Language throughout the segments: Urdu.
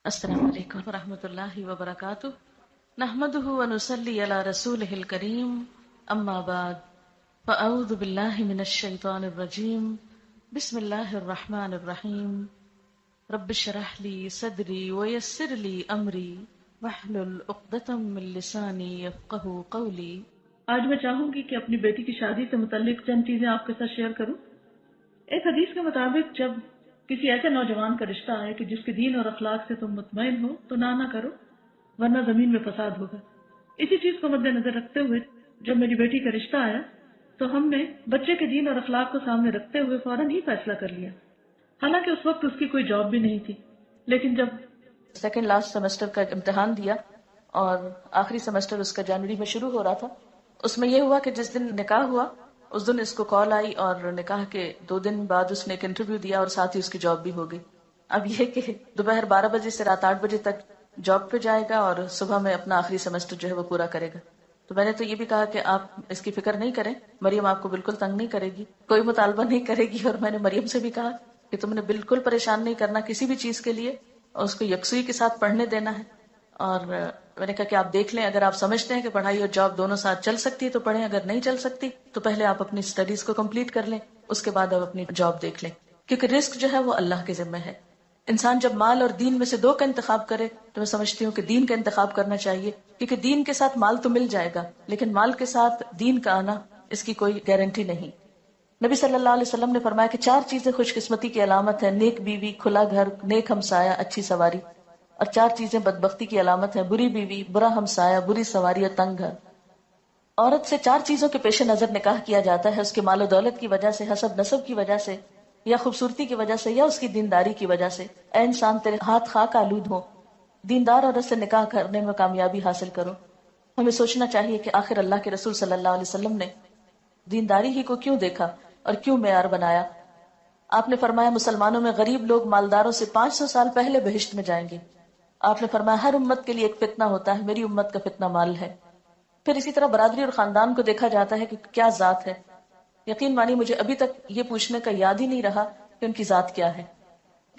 السلام علیکم ورحمۃ اللہ وبرکاتہ نحمده ونصلي على رسوله الكريم اما بعد فاعوذ باللہ من الشیطان الرجیم بسم اللہ الرحمن الرحیم رب اشرح لي صدری ويسر لي امری واحلل عقدۃ من لسانی یفقهوا قولی۔ آج میں چاہوں گی کہ اپنی بیٹی کی شادی سے متعلق چند چیزیں آپ کے ساتھ شیئر کروں۔ ایک حدیث کے مطابق جب کسی ایسے نوجوان کا رشتہ آئے کہ جس کے دین اور اخلاق سے تم مطمئن ہو تو نہ کرو، ورنہ زمین میں فساد ہوگا۔ اسی چیز کو مد نظر رکھتے ہوئے جب میری بیٹی کا رشتہ آیا تو ہم نے بچے کے دین اور اخلاق کو سامنے رکھتے ہوئے فوراً ہی فیصلہ کر لیا۔ حالانکہ اس وقت اس کی کوئی جاب بھی نہیں تھی، لیکن جب سیکنڈ لاسٹ سیمسٹر کا امتحان دیا اور آخری سیمسٹر اس کا جنوری میں شروع ہو رہا تھا، اس میں یہ ہوا کہ جس دن نکاح ہوا اس دن اس کو کال آئی اور نکاح کے 2 دن بعد اس نے ایک انٹرویو دیا اور ساتھ ہی اس کی جاب بھی ہو گئی۔ اب یہ کہ دوپہر 12 بجے سے رات 8 بجے تک جاب پہ جائے گا اور صبح میں اپنا آخری سیمسٹر جو ہے وہ پورا کرے گا۔ تو میں نے تو یہ بھی کہا کہ آپ اس کی فکر نہیں کریں، مریم آپ کو بالکل تنگ نہیں کرے گی، کوئی مطالبہ نہیں کرے گی، اور میں نے مریم سے بھی کہا کہ تم نے بالکل پریشان نہیں کرنا کسی بھی چیز کے لیے، اور اس کو یکسوئی کے ساتھ پڑھنے دینا ہے۔ اور میں نے کہا کہ آپ دیکھ لیں، اگر آپ سمجھتے ہیں کہ پڑھائی اور جاب دونوں ساتھ چل سکتی ہے تو پڑھیں، اگر نہیں چل سکتی تو پہلے آپ اپنی اسٹڈیز کو کمپلیٹ کر لیں، اس کے بعد آپ اپنی جاب دیکھ لیں، کیونکہ رزق جو ہے وہ اللہ کے ذمہ ہے۔ انسان جب مال اور دین میں سے 2 کا انتخاب کرے تو میں سمجھتی ہوں کہ دین کا انتخاب کرنا چاہیے، کیونکہ دین کے ساتھ مال تو مل جائے گا لیکن مال کے ساتھ دین کا آنا اس کی کوئی گارنٹی نہیں۔ نبی صلی اللہ علیہ وسلم نے فرمایا کہ 4 چیزیں خوش قسمتی کی علامت ہے: نیک بیوی، کھلا گھر، نیک ہمسایہ، اچھی سواری۔ اور 4 چیزیں بدبختی کی علامت ہے: بری بیوی، برا ہمسایہ، بری سواری اور تنگ گھر۔ عورت سے 4 چیزوں کے پیش نظر نکاح کیا جاتا ہے: اس کے مال و دولت کی وجہ سے، حسب نسب کی وجہ سے، یا خوبصورتی کی وجہ سے، یا اس کی دینداری کی وجہ سے۔ اے انسان تیرے ہاتھ خاک آلود ہو، دیندار عورت سے نکاح کرنے میں کامیابی حاصل کرو۔ ہمیں سوچنا چاہیے کہ آخر اللہ کے رسول صلی اللہ علیہ وسلم نے دینداری ہی کو کیوں دیکھا اور کیوں معیار بنایا؟ آپ نے فرمایا مسلمانوں میں غریب لوگ مالداروں سے 500 سال پہلے بہشت میں جائیں گے۔ آپ نے فرمایا ہر امت کے لیے ایک فتنہ ہوتا ہے، میری امت کا فتنہ مال ہے۔ پھر اسی طرح برادری اور خاندان کو دیکھا جاتا ہے کہ کیا ذات ہے۔ یقین مانی مجھے ابھی تک یہ پوچھنے کا یاد ہی نہیں رہا کہ ان کی ذات کیا ہے۔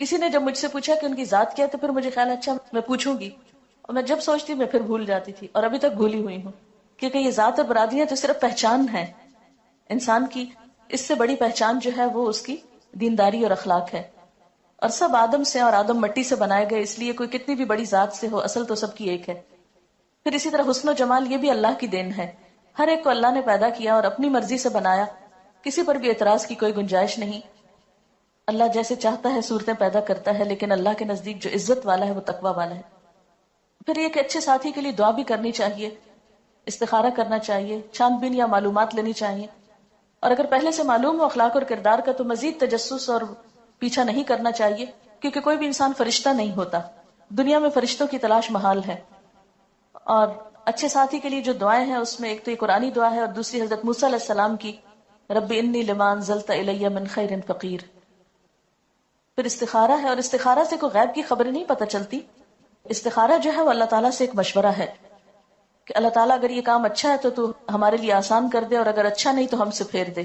کسی نے جب مجھ سے پوچھا کہ ان کی ذات کیا ہے تو پھر مجھے خیال اچھا میں پوچھوں گی، اور میں جب سوچتی میں پھر بھول جاتی تھی، اور ابھی تک بھولی ہوئی ہوں، کیونکہ یہ ذات اور برادریاں تو صرف پہچان ہے انسان کی، اس سے بڑی پہچان جو ہے وہ اس کی دینداری اور اخلاق ہے۔ اور سب آدم سے اور آدم مٹی سے بنائے گئے، اس لیے کوئی کتنی بھی بڑی ذات سے ہو اصل تو سب کی ایک ہے۔ پھر اسی طرح حسن و جمال یہ بھی اللہ کی دین ہے، ہر ایک کو اللہ نے پیدا کیا اور اپنی مرضی سے بنایا، کسی پر بھی اعتراض کی کوئی گنجائش نہیں۔ اللہ جیسے چاہتا ہے صورتیں پیدا کرتا ہے، لیکن اللہ کے نزدیک جو عزت والا ہے وہ تقوی والا ہے۔ پھر ایک اچھے ساتھی کے لیے دعا بھی کرنی چاہیے، استخارہ کرنا چاہیے، چھان بین یا معلومات لینی چاہیے، اور اگر پہلے سے معلوم ہو اخلاق اور کردار کا تو مزید تجسس اور پیچھا نہیں کرنا چاہیے، کیونکہ کوئی بھی انسان فرشتہ نہیں ہوتا، دنیا میں فرشتوں کی تلاش محال ہے۔ اور اچھے ساتھی کے لیے جو دعائیں ہیں اس میں ایک تو یہ قرآنی دعا ہے اور دوسری حضرت موسیٰ علیہ السلام کی رب انی لما انزلت الی من خیر فقیر۔ پھر استخارہ ہے، اور استخارہ سے کوئی غیب کی خبریں نہیں پتہ چلتی، استخارہ جو ہے وہ اللہ تعالیٰ سے ایک مشورہ ہے کہ اللہ تعالیٰ اگر یہ کام اچھا ہے تو ہمارے لیے آسان کر دے، اور اگر اچھا نہیں تو ہم سے پھیر دے۔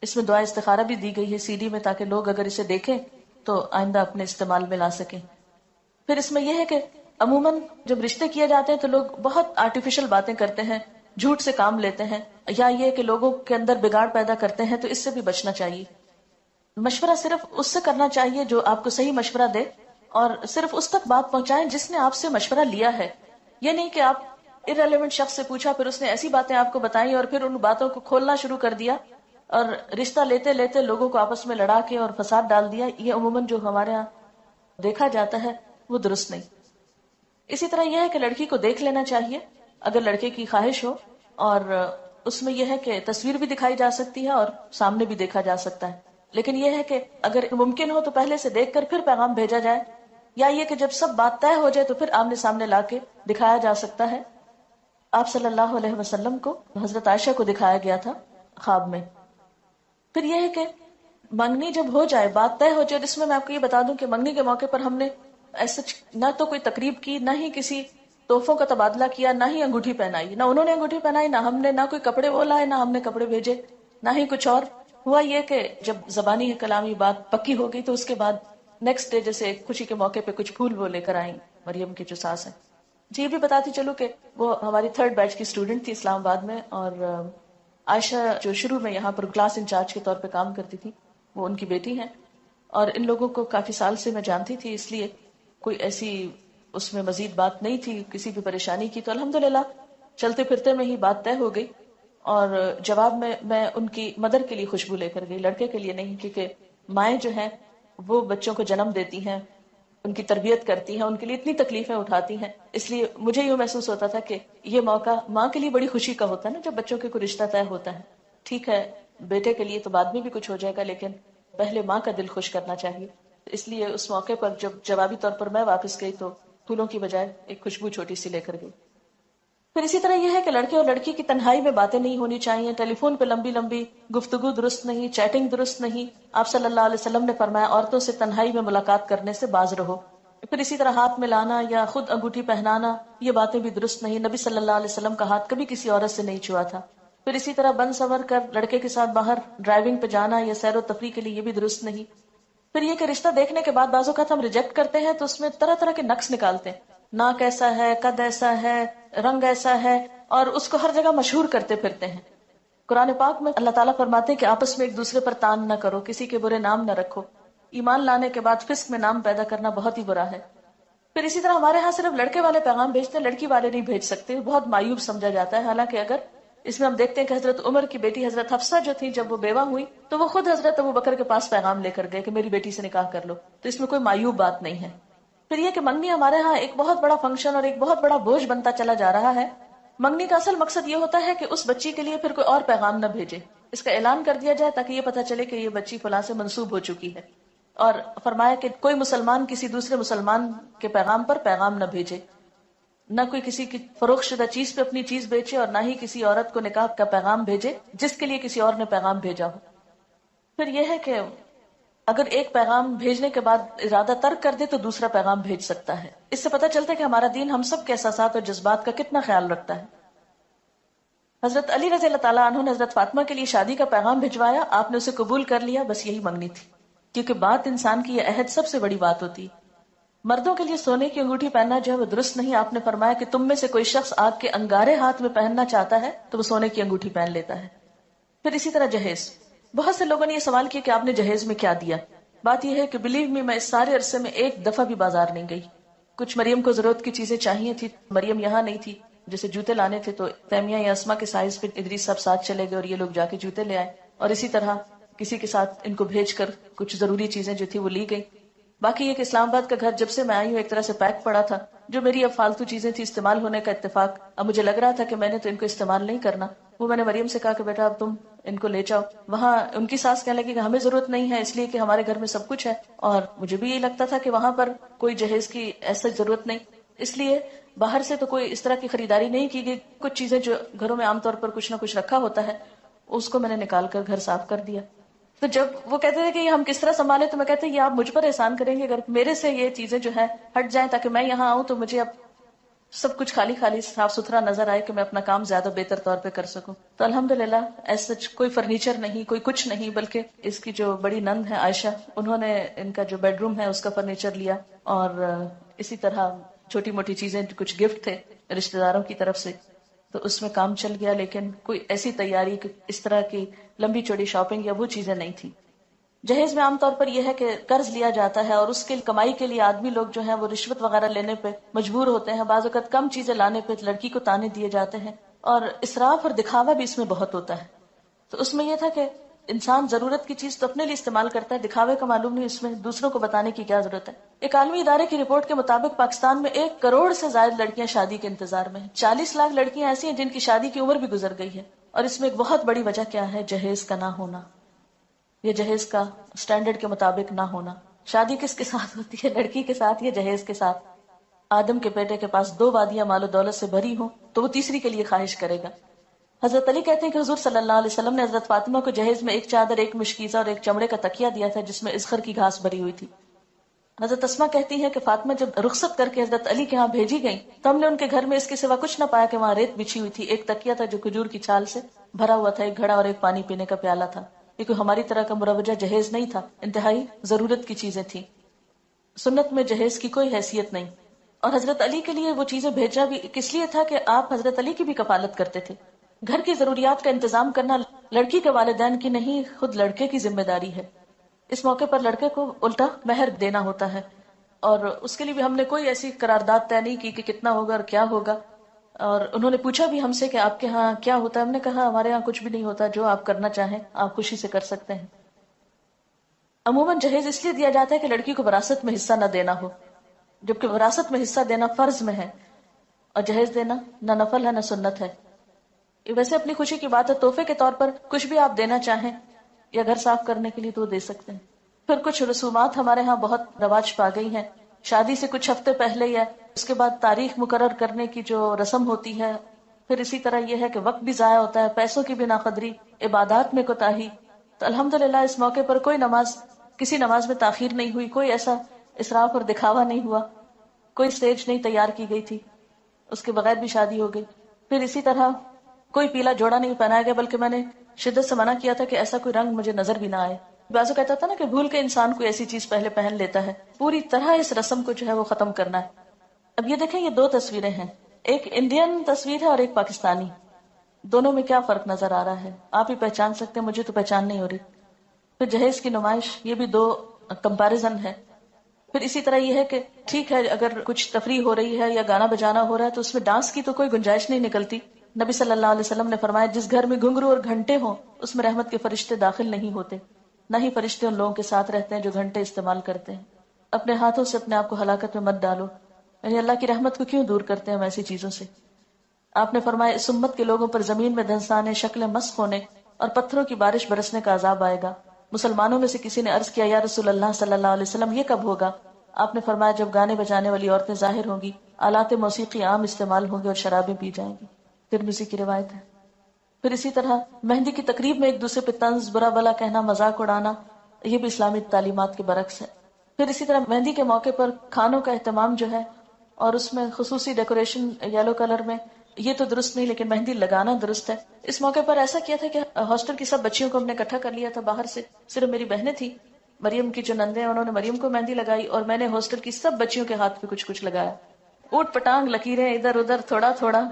اس میں دعا استخارہ بھی دی گئی ہے سی ڈی میں، تاکہ لوگ اگر اسے دیکھیں تو آئندہ اپنے استعمال میں لا سکیں۔ پھر اس میں یہ ہے کہ عموماً جب رشتے کیے جاتے ہیں تو لوگ بہت آرٹیفیشل باتیں کرتے ہیں، جھوٹ سے کام لیتے ہیں، یا یہ کہ لوگوں کے اندر بگاڑ پیدا کرتے ہیں، تو اس سے بھی بچنا چاہیے۔ مشورہ صرف اس سے کرنا چاہیے جو آپ کو صحیح مشورہ دے، اور صرف اس تک بات پہنچائیں جس نے آپ سے مشورہ لیا ہے۔ یہ نہیں کہ آپ irrelevant شخص سے پوچھا، پھر اس نے ایسی باتیں آپ کو بتائیں اور پھر ان باتوں کو کھولنا شروع کر دیا اور رشتہ لیتے لیتے لوگوں کو آپس میں لڑا کے اور فساد ڈال دیا۔ یہ عموماً جو ہمارے ہاں دیکھا جاتا ہے وہ درست نہیں۔ اسی طرح یہ ہے کہ لڑکی کو دیکھ لینا چاہیے اگر لڑکے کی خواہش ہو، اور اس میں یہ ہے کہ تصویر بھی دکھائی جا سکتی ہے اور سامنے بھی دیکھا جا سکتا ہے، لیکن یہ ہے کہ اگر ممکن ہو تو پہلے سے دیکھ کر پھر پیغام بھیجا جائے، یا یہ کہ جب سب بات طے ہو جائے تو پھر آمنے سامنے لا کے دکھایا جا سکتا ہے۔ آپ صلی اللہ علیہ وسلم کو حضرت عائشہ کو دکھایا گیا تھا خواب میں۔ پھر یہ ہے کہ منگنی جب ہو جائے، بات طے ہو جائے، اور اس میں آپ کو یہ بتا دوں کہ منگنی کے موقع پر ہم نے ایسا نہ تو کوئی تقریب کی، نہ ہی کسی تحفوں کا تبادلہ کیا، نہ ہی انگوٹھی پہنائی، نہ انہوں نے انگوٹھی پہنائی، نہ ہم نے، نہ کوئی کپڑے وہ لائے، نہ ہم نے کپڑے بھیجے، نہ ہی کچھ اور۔ ہوا یہ کہ جب زبانی کلامی بات پکی ہو گئی تو اس کے بعد نیکسٹ ڈے جیسے خوشی کے موقع پہ کچھ پھول وہ لے کر آئیں مریم کی جو ساس ہیں. جی یہ بھی بتاتی چلو کہ وہ ہماری 3rd بیچ کی اسٹوڈنٹ تھی اسلام آباد میں، اور عائشہ جو شروع میں یہاں پر کلاس انچارج کے طور پہ کام کرتی تھی وہ ان کی بیٹی ہیں، اور ان لوگوں کو کافی سال سے میں جانتی تھی، اس لیے کوئی ایسی اس میں مزید بات نہیں تھی کسی بھی پریشانی کی. تو الحمدللہ چلتے پھرتے میں ہی بات طے ہو گئی، اور جواب میں ان کی مدر کے لیے خوشبو لے کر گئی، لڑکے کے لیے نہیں، کیونکہ مائیں جو ہیں وہ بچوں کو جنم دیتی ہیں، ان کی تربیت کرتی ہیں، ان کے لیے اتنی تکلیفیں اٹھاتی ہیں. اس لیے مجھے یوں محسوس ہوتا تھا کہ یہ موقع ماں کے لیے بڑی خوشی کا ہوتا ہے نا جب بچوں کے کوئی رشتہ طے ہوتا ہے. ٹھیک ہے بیٹے کے لیے تو بعد میں بھی کچھ ہو جائے گا، لیکن پہلے ماں کا دل خوش کرنا چاہیے. اس لیے اس موقع پر جب جوابی طور پر میں واپس گئی تو پھولوں کی بجائے ایک خوشبو چھوٹی سی لے کر گئی. پھر اسی طرح یہ ہے کہ لڑکے اور لڑکی کی تنہائی میں باتیں نہیں ہونی چاہیے، ٹیلی فون پہ لمبی لمبی گفتگو درست نہیں، چیٹنگ درست نہیں. آپ صلی اللہ علیہ وسلم نے فرمایا عورتوں سے تنہائی میں ملاقات کرنے سے باز رہو. پھر اسی طرح ہاتھ ملانا یا خود انگوٹھی پہنانا یہ باتیں بھی درست نہیں، نبی صلی اللہ علیہ وسلم کا ہاتھ کبھی کسی عورت سے نہیں چھوا تھا. پھر اسی طرح بن سنور کر لڑکے کے ساتھ باہر ڈرائیونگ پہ جانا یا سیر و تفریح کے لیے یہ بھی درست نہیں. پھر یہ کہ رشتہ دیکھنے کے بعد بعض اوقات ہم ریجیکٹ کرتے ہیں تو اس میں طرح طرح کے نقص نکالتے ہیں، ناک ایسا ہے، قد ایسا ہے، رنگ ایسا ہے، اور اس کو ہر جگہ مشہور کرتے پھرتے ہیں. قرآن پاک میں اللہ تعالیٰ فرماتے ہیں کہ آپس میں ایک دوسرے پر تان نہ کرو، کسی کے برے نام نہ رکھو. ایمان لانے کے بعد فسق میں نام پیدا کرنا بہت ہی برا ہے. پھر اسی طرح ہمارے ہاں صرف لڑکے والے پیغام بھیجتے ہیں، لڑکی والے نہیں بھیج سکتے، بہت مایوب سمجھا جاتا ہے. حالانکہ اگر اس میں ہم دیکھتے ہیں کہ حضرت عمر کی بیٹی حضرت حفصہ جو تھی جب وہ بیوہ ہوئی تو وہ خود حضرت ابوبکر کے پاس پیغام لے کر گئے کہ میری بیٹی سے نکاح کر لو. تو اس میں کوئی مایوب بات نہیں ہے. پھر یہ کہ منگنی ہمارے ہاں ایک بہت بڑا فنکشن اور ایک بہت بڑا بوجھ بنتا چلا جا رہا ہے. منگنی کا اصل مقصد یہ ہوتا ہے کہ اس بچی کے لیے پھر کوئی اور پیغام نہ بھیجے، اس کا اعلان کر دیا جائے تاکہ یہ پتہ چلے کہ یہ بچی فلاں سے منسوب ہو چکی ہے. اور فرمایا کہ کوئی مسلمان کسی دوسرے مسلمان کے پیغام پر پیغام نہ بھیجے، نہ کوئی کسی کی فروخت شدہ چیز پہ اپنی چیز بیچے، اور نہ ہی کسی عورت کو نکاح کا پیغام بھیجے جس کے لیے کسی اور نے پیغام بھیجا ہو. پھر یہ ہے کہ اگر ایک پیغام بھیجنے کے بعد ارادہ ترک کر دے تو دوسرا پیغام بھیج سکتا ہے. اس سے پتہ چلتا ہے کہ ہمارا دین ہم سب کے احساسات اور جذبات کا کتنا خیال رکھتا ہے. حضرت علی رضی اللہ تعالیٰ عنہ نے حضرت فاطمہ کے لیے شادی کا پیغام بھجوایا، آپ نے اسے قبول کر لیا، بس یہی منگنی تھی. کیونکہ بات انسان کی یہ عہد سب سے بڑی بات ہوتی ہے. مردوں کے لیے سونے کی انگوٹھی پہننا جو ہے وہ درست نہیں. آپ نے فرمایا کہ تم میں سے کوئی شخص آگ کے انگارے ہاتھ میں پہننا چاہتا ہے تو وہ سونے کی انگوٹھی پہن لیتا ہے. پھر اسی طرح جہیز، بہت سے لوگوں نے یہ سوال کیا کہ آپ نے جہیز میں کیا دیا. بات یہ ہے کہ بلیو می میں اس سارے عرصے میں ایک دفعہ بھی بازار نہیں گئی. کچھ مریم کو ضرورت کی چیزیں چاہیے تھی، مریم یہاں نہیں تھی، جیسے جوتے لانے تھے تو تیمیہ یا اسما کے سائز پہ ادریس صاحب ساتھ چلے گئے اور یہ لوگ جا کے جوتے لے آئے، اور اسی طرح کسی کے ساتھ ان کو بھیج کر کچھ ضروری چیزیں جو تھی وہ لی گئی. باقی یہ کہ اسلام آباد کا گھر جب سے میں آئی ہوں ایک طرح سے پیک پڑا تھا. جو میری اب فالتو چیزیں تھی استعمال ہونے کا اتفاق، اب مجھے لگ رہا تھا کہ میں نے تو ان کو استعمال نہیں کرنا. وہ میں نے مریم سے کہا کہ بیٹا اب تم ان کو لے جاؤ. وہاں ان کی ساس کہنے لگی کہ ہمیں ضرورت نہیں ہے اس لیے کہ ہمارے گھر میں سب کچھ ہے، اور مجھے بھی یہی لگتا تھا کہ وہاں پر کوئی جہیز کی ایسا ضرورت نہیں، اس لیے باہر سے تو کوئی اس طرح کی خریداری نہیں کی گئی. کچھ چیزیں جو گھروں میں عام طور پر کچھ نہ کچھ رکھا ہوتا ہے اس کو میں نے نکال کر گھر صاف کر دیا. تو جب وہ کہتے تھے کہ یہ ہم کس طرح سنبھالیں تو میں کہتے ہیں یہ آپ مجھ پر احسان کریں گے اگر میرے سے یہ چیزیں جو ہے ہٹ جائیں تاکہ میں یہاں آؤں تو مجھے اب سب کچھ خالی خالی صاف ستھرا نظر آئے کہ میں اپنا کام زیادہ بہتر طور پہ کر سکوں. تو الحمدللہ ایسا کوئی فرنیچر نہیں، کوئی کچھ نہیں، بلکہ اس کی جو بڑی نند ہے عائشہ، انہوں نے ان کا جو بیڈ روم ہے اس کا فرنیچر لیا، اور اسی طرح چھوٹی موٹی چیزیں کچھ گفٹ تھے رشتہ داروں کی طرف سے تو اس میں کام چل گیا. لیکن کوئی ایسی تیاری اس طرح کی لمبی چوڑی شاپنگ یا وہ چیزیں نہیں تھی. جہیز میں عام طور پر یہ ہے کہ قرض لیا جاتا ہے اور اس کی کمائی کے لیے آدمی لوگ جو ہیں وہ رشوت وغیرہ لینے پہ مجبور ہوتے ہیں. بعض اوقات کم چیزیں لانے پہ لڑکی کو تانے دیے جاتے ہیں، اور اسراف اور دکھاوا بھی اس میں بہت ہوتا ہے. تو اس میں یہ تھا کہ انسان ضرورت کی چیز تو اپنے لیے استعمال کرتا ہے، دکھاوے کا معلوم نہیں، اس میں دوسروں کو بتانے کی کیا ضرورت ہے. ایک عالمی ادارے کی رپورٹ کے مطابق پاکستان میں 1 کروڑ سے زائد لڑکیاں شادی کے انتظار میں ہیں. 40 لاکھ لڑکیاں ایسی ہیں جن کی شادی کی عمر بھی گزر گئی ہے. اور اس میں ایک بہت بڑی وجہ کیا ہے؟ جہیز کا نہ ہونا، یہ جہیز کا سٹینڈرڈ کے مطابق نہ ہونا. شادی کس کے ساتھ ہوتی ہے؟ لڑکی کے ساتھ یا جہیز کے ساتھ؟ آدم کے بیٹے کے پاس 2 وادیاں مال و دولت سے بھری ہوں تو وہ تیسری کے لیے خواہش کرے گا. حضرت علی کہتے ہیں کہ حضور صلی اللہ علیہ وسلم نے حضرت فاطمہ کو جہیز میں 1 چادر، 1 مشکیزہ اور 1 چمڑے کا تکیہ دیا تھا جس میں اذخر کی گھاس بھری ہوئی تھی. حضرت اسما کہتی ہیں کہ فاطمہ جب رخصت کر کے حضرت علی کے ہاں بھیجی گئی تو ہم نے ان کے گھر میں اس کے سوا کچھ نہ پایا کہ وہاں ریت بچھی ہوئی تھی، 1 تکیہ تھا جو کھجور کی چھال سے بھرا ہوا تھا، 1 گھڑا اور 1 پانی پینے کا پیالہ تھا. یہ کوئی ہماری طرح کا مروجہ جہیز نہیں تھا، انتہائی ضرورت کی چیزیں تھیں. سنت میں جہیز کی کوئی حیثیت نہیں. اور حضرت علی کے لیے وہ چیزیں بھیجنا بھی کس لیے تھا کہ آپ حضرت علی کی بھی کفالت کرتے تھے. گھر کی ضروریات کا انتظام کرنا لڑکی کے والدین کی نہیں، خود لڑکے کی ذمہ داری ہے. اس موقع پر لڑکے کو الٹا مہر دینا ہوتا ہے، اور اس کے لیے بھی ہم نے کوئی ایسی قرارداد طے نہیں کی کہ کتنا ہوگا اور کیا ہوگا. اور انہوں نے پوچھا بھی ہم سے کہ آپ کے ہاں کیا ہوتا ہے. ہم نے کہا ہمارے ہاں کچھ بھی نہیں ہوتا، جو آپ کرنا چاہیں آپ خوشی سے کر سکتے ہیں. عموماً جہیز اس لیے دیا جاتا ہے کہ لڑکی کو وراثت میں حصہ نہ دینا ہو، جبکہ وراثت میں حصہ دینا فرض میں ہے، اور جہیز دینا نہ نفل ہے نہ سنت ہے. یہ ویسے اپنی خوشی کی بات ہے، تحفے کے طور پر کچھ بھی آپ دینا چاہیں یا گھر صاف کرنے کے لیے تو دے سکتے ہیں. پھر کچھ رسومات ہمارے ہاں بہت رواج پا گئی ہیں. شادی سے کچھ ہفتے پہلے یا اس کے بعد تاریخ مقرر کرنے کی جو رسم ہوتی ہے. پھر اسی طرح یہ ہے کہ وقت بھی ضائع ہوتا ہے، پیسوں کی بھی ناقدری، عبادات میں کوتاہی. تو الحمدللہ اس موقع پر کوئی نماز، کسی نماز میں تاخیر نہیں ہوئی، کوئی ایسا اسراف اور دکھاوا نہیں ہوا، کوئی سٹیج نہیں تیار کی گئی تھی، اس کے بغیر بھی شادی ہو گئی. پھر اسی طرح کوئی پیلا جوڑا نہیں پہنایا گیا، بلکہ میں نے شدت سے منع کیا تھا کہ ایسا کوئی رنگ مجھے نظر بھی نہ آئے. بعضو کہتا تھا نا کہ بھول کے انسان کوئی ایسی چیز پہلے پہن لیتا ہے. پوری طرح اس رسم کو جو ہے وہ ختم کرنا ہے. اب یہ دیکھیں، یہ دو تصویریں ہیں، ایک انڈین تصویر ہے اور ایک پاکستانی. دونوں میں کیا فرق نظر آ رہا ہے آپ ہی پہچان سکتے ہیں، مجھے تو پہچان نہیں ہو رہی. پھر جہیز کی نمائش، یہ بھی دو کمپیریزن ہے. پھر اسی طرح یہ ہے کہ ٹھیک ہے اگر کچھ تفریح ہو رہی ہے یا گانا بجانا ہو رہا ہے تو اس میں ڈانس کی تو کوئی گنجائش نہیں نکلتی. نبی صلی اللہ علیہ وسلم نے فرمایا جس گھر میں گھنگرو اور گھنٹے ہوں اس میں رحمت کے فرشتے داخل نہیں ہوتے، نہ ہی فرشتے ان لوگوں کے ساتھ رہتے ہیں جو گھنٹے استعمال کرتے ہیں. اپنے ہاتھوں سے اپنے آپ کو ہلاکت میں مت ڈالو، یعنی اللہ کی رحمت کو کیوں دور کرتے ہیں ہم ایسی چیزوں سے. آپ نے فرمایا اس امت کے لوگوں پر زمین میں دھنسانے، شکلیں مسخ ہونے اور پتھروں کی بارش برسنے کا عذاب آئے گا. مسلمانوں میں سے کسی نے عرض کیا یا رسول اللہ صلی اللہ علیہ وسلم یہ کب ہوگا؟ آپ نے فرمایا جب گانے بجانے والی عورتیں ظاہر ہوں گی، آلات موسیقی عام استعمال ہوں گے اور شرابیں پی جائیں گی. ترمذی کی روایت ہے. پھر اسی طرح مہندی کی تقریب میں ایک دوسرے پہ طنز، برا بلا کہنا، مذاق اڑانا، یہ بھی اسلامی تعلیمات کے برعکس ہے. پھر اسی طرح مہندی کے موقع پر کھانوں کا اہتمام جو ہے اور اس میں خصوصی ڈیکوریشن یلو کلر میں، یہ تو درست نہیں، لیکن مہندی لگانا درست ہے. اس موقع پر ایسا کیا تھا کہ ہاسٹل کی سب بچیوں کو ہم نے اکٹھا کر لیا تھا باہر سے. صرف میری بہنیں تھی، مریم کی جو نندیں ہیں انہوں نے مریم کو مہندی لگائی اور میں نے ہاسٹل کی سب بچیوں کے ہاتھ پہ کچھ کچھ لگایا. اوٹ پٹانگ لکیریں ادھر ادھر تھوڑا تھوڑا.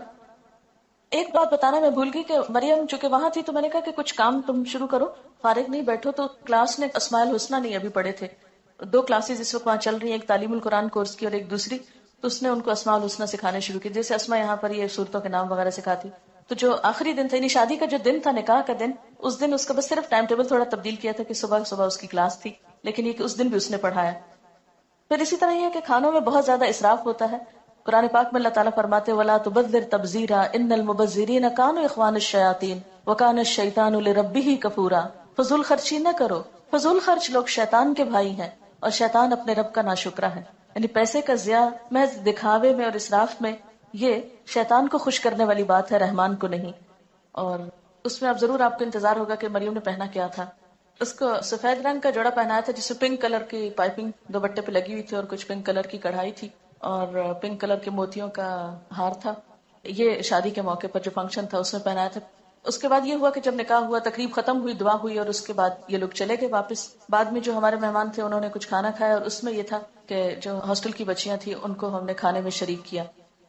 ایک بات بتانا میں بھول گئی کہ مریم چونکہ وہاں تھی تو میں نے کہا کہ کچھ کام تم شروع کرو، فارغ نہیں بیٹھو. تو کلاس نے اسماء الحسنہ نہیں ابھی پڑھے تھے، دو کلاسز اس وقت وہاں چل رہی ہیں، ایک تعلیم القرآن کورس کی اور ایک دوسری. تو اس نے ان کو اسماء الحسنہ سکھانے شروع کی، جیسے اسماء یہاں پر یہ صورتوں کے نام وغیرہ سکھاتی. تو جو آخری دن تھا، یعنی شادی کا جو دن تھا، نکاح کا دن، اس دن اس کا بس صرف ٹائم ٹیبل تھوڑا تبدیل کیا تھا کہ صبح صبح اس کی کلاس تھی، لیکن یہ کہ اس دن بھی اس نے پڑھایا. پھر اسی طرح یہ ہے کہ کھانوں میں بہت زیادہ اسراف ہوتا ہے. قرآن پاک میں اللہ تعالیٰ فرماتے وَلَا تُبَذِّرْ تَبْذِيرًا إِنَّ الْمُبَذِّرِينَ كَانُوا إِخْوَانَ الشَّيَاطِينِ وَكَانَ الشَّيْطَانُ لِرَبِّهِ كَفُورًا. فضول خرچی نہ کرو، فضول خرچ لوگ شیطان کے بھائی ہیں اور شیطان اپنے رب کا ناشکرا ہے. یعنی پیسے کا ضیاع محض دکھاوے میں اور اسراف میں، یہ شیطان کو خوش کرنے والی بات ہے، رحمان کو نہیں. اور اس میں اب ضرور آپ کو انتظار ہوگا کہ مریم نے پہنا کیا تھا. اس کو سفید رنگ کا جوڑا پہنایا تھا جس میں پنک کلر کی پائپنگ دوپٹے پہ لگی ہوئی تھی اور کچھ پنک کلر کی کڑھائی تھی اور پنک کلر کے موتیوں کا ہار تھا. یہ شادی کے موقع پر جو فنکشن تھا اس میں پہنایا تھا. اس کے بعد یہ ہوا کہ جب نکاح ہوا، تقریب ختم ہوئی، دعا ہوئی اور اس کے بعد یہ لوگ چلے گئے واپس. بعد میں جو ہمارے مہمان تھے انہوں نے کچھ کھانا کھایا اور اس میں یہ تھا کہ جو ہاسٹل کی بچیاں تھیں ان کو ہم نے کھانے میں شریک کیا.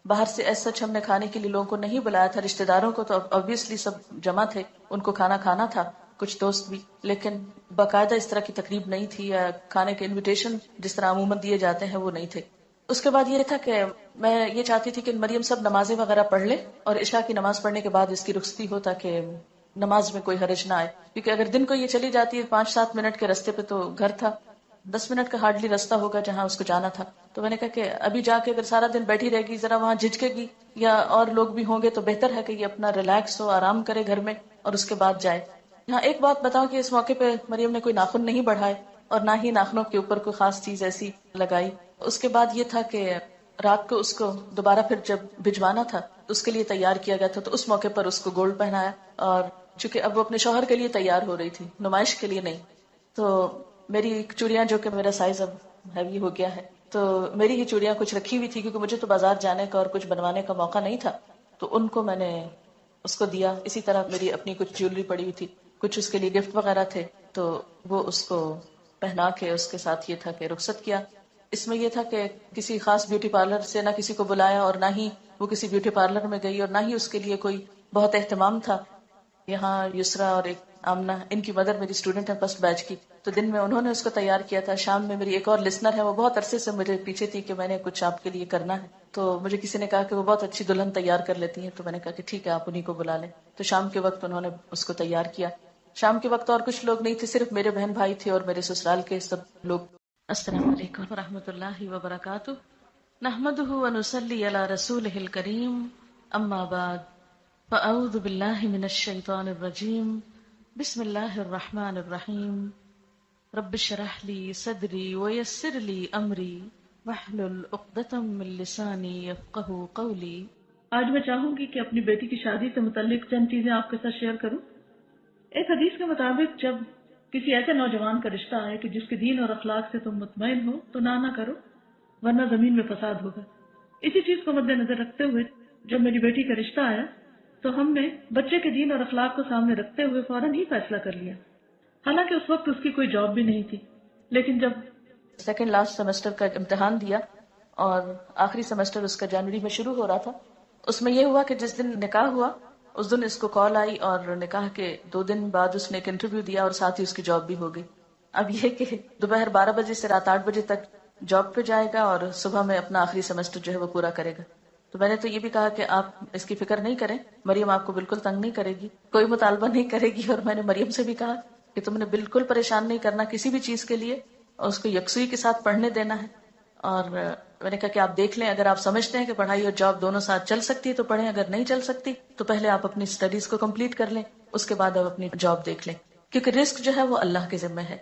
باہر سے ایس سچ ہم نے کھانے کے لیے لوگوں کو نہیں بلایا تھا، رشتہ داروں کو تو obviously سب جمع تھے، ان کو کھانا کھانا تھا، کچھ دوست بھی، لیکن باقاعدہ اس طرح کی تقریب نہیں تھی یا کھانے کے انویٹیشن جس طرح عموماً دیے جاتے ہیں وہ نہیں تھے. اس کے بعد یہ تھا کہ میں یہ چاہتی تھی کہ مریم سب نمازیں وغیرہ پڑھ لے اور عشاء کی نماز پڑھنے کے بعد اس کی رخصتی ہو تاکہ نماز میں کوئی حرج نہ آئے، کیونکہ اگر دن کو یہ چلی جاتی ہے 5-7 منٹ کے راستے پہ تو گھر تھا 10 منٹ کا ہارڈلی راستہ ہوگا جہاں اس کو جانا تھا. تو میں نے کہا کہ ابھی جا کے اگر سارا دن بیٹھی رہے گی، ذرا وہاں جھجکے گی یا اور لوگ بھی ہوں گے تو بہتر ہے کہ یہ اپنا ریلیکس ہو، آرام کرے گھر میں اور اس کے بعد جائے. یہاں ایک بات بتاؤ کہ اس موقع پہ مریم نے کوئی ناخن نہیں بڑھائے اور نہ ہی ناخنوں کے اوپر کوئی خاص چیز ایسی لگائی. اس کے بعد یہ تھا کہ رات کو اس کو دوبارہ پھر جب بھجوانا تھا تو اس کے لیے تیار کیا گیا تھا، تو اس موقع پر اس کو گولڈ پہنایا. اور چونکہ اب وہ اپنے شوہر کے لیے تیار ہو رہی تھی، نمائش کے لیے نہیں، تو میری چوڑیاں، جو کہ میرا سائز اب ہیوی ہو گیا ہے، تو میری ہی چوڑیاں کچھ رکھی ہوئی تھی کیونکہ مجھے تو بازار جانے کا اور کچھ بنوانے کا موقع نہیں تھا، تو ان کو میں نے اس کو دیا. اسی طرح میری اپنی کچھ جیولری پڑی ہوئی تھی، کچھ اس کے لیے گفٹ وغیرہ تھے، تو وہ اس کو پہنا کے اس کے ساتھ یہ تھا کہ رخصت کیا. اس میں یہ تھا کہ کسی خاص بیوٹی پارلر سے نہ کسی کو بلایا اور نہ ہی وہ کسی بیوٹی پارلر میں گئی اور نہ ہی اس کے لیے کوئی بہت اہتمام تھا. یہاں یسرا اور ایک آمنہ، ان کی مدر میری اسٹوڈنٹ ہے فرسٹ بیچ کی، تو دن میں انہوں نے اس کو تیار کیا تھا. شام میں میری ایک اور لسنر ہے، وہ بہت عرصے سے میرے پیچھے تھی کہ میں نے کچھ آپ کے لیے کرنا ہے، تو مجھے کسی نے کہا کہ وہ بہت اچھی دلہن تیار کر لیتی ہیں، تو میں نے کہا کہ ٹھیک ہے آپ انہیں کو بلا لیں. تو شام کے وقت انہوں نے اس کو تیار کیا. شام کے وقت اور کچھ لوگ نہیں تھے، صرف میرے بہن بھائی تھے اور میرے سسرال کے سب لوگ. السلام علیکم ورحمۃ اللہ وبرکاتہ. نحمده ونصلي على رسوله الكريم، اما بعد فاعوذ باللہ من الشیطان الرجیم، بسم اللہ الرحمن الرحیم. رب اشرح لي صدری ويسر لي امری واحلل عقدۃ من لسانی یفقهوا قولی. آج میں چاہوں گی کہ اپنی بیٹی کی شادی سے متعلق چند چیزیں آپ کے ساتھ شیئر کروں. ایک حدیث کے مطابق جب کسی ایسے نوجوان کا رشتہ آئے کہ جس کے دین اور اخلاق سے تم مطمئن ہو تو نہ کرو، ورنہ زمین میں فساد ہوگا. اسی چیز کو مد نظر رکھتے ہوئے جب میری بیٹی کا رشتہ آیا تو ہم نے بچے کے دین اور اخلاق کو سامنے رکھتے ہوئے فوراً ہی فیصلہ کر لیا. حالانکہ اس وقت اس کی کوئی جاب بھی نہیں تھی، لیکن جب سیکنڈ لاسٹ سیمسٹر کا امتحان دیا اور آخری سیمسٹر اس کا جنوری میں شروع ہو رہا تھا، اس میں یہ ہوا کہ جس دن نکاح ہوا اس دن اس کو کال آئی اور نکاح کے 2 دن بعد اس نے ایک انٹرویو دیا اور ساتھ ہی اس کی جاب بھی ہو گئی. اب یہ کہ دوپہر 12 بجے سے رات 8 بجے تک جاب پہ جائے گا اور صبح میں اپنا آخری سیمسٹر جو ہے وہ پورا کرے گا. تو میں نے تو یہ بھی کہا کہ آپ اس کی فکر نہیں کریں، مریم آپ کو بالکل تنگ نہیں کرے گی، کوئی مطالبہ نہیں کرے گی. اور میں نے مریم سے بھی کہا کہ تم نے بالکل پریشان نہیں کرنا کسی بھی چیز کے لیے، اور اس کو یکسوئی کے ساتھ پڑھنے دینا ہے. اور میں نے کہا کہ آپ دیکھ لیں، اگر آپ سمجھتے ہیں کہ پڑھائی اور جاب دونوں ساتھ چل سکتی ہے تو پڑھیں، اگر نہیں چل سکتی تو پہلے آپ اپنی اسٹڈیز کو کمپلیٹ کر لیں، اس کے بعد آپ اپنی جاب دیکھ لیں، کیونکہ رزق جو ہے وہ اللہ کے ذمہ ہے.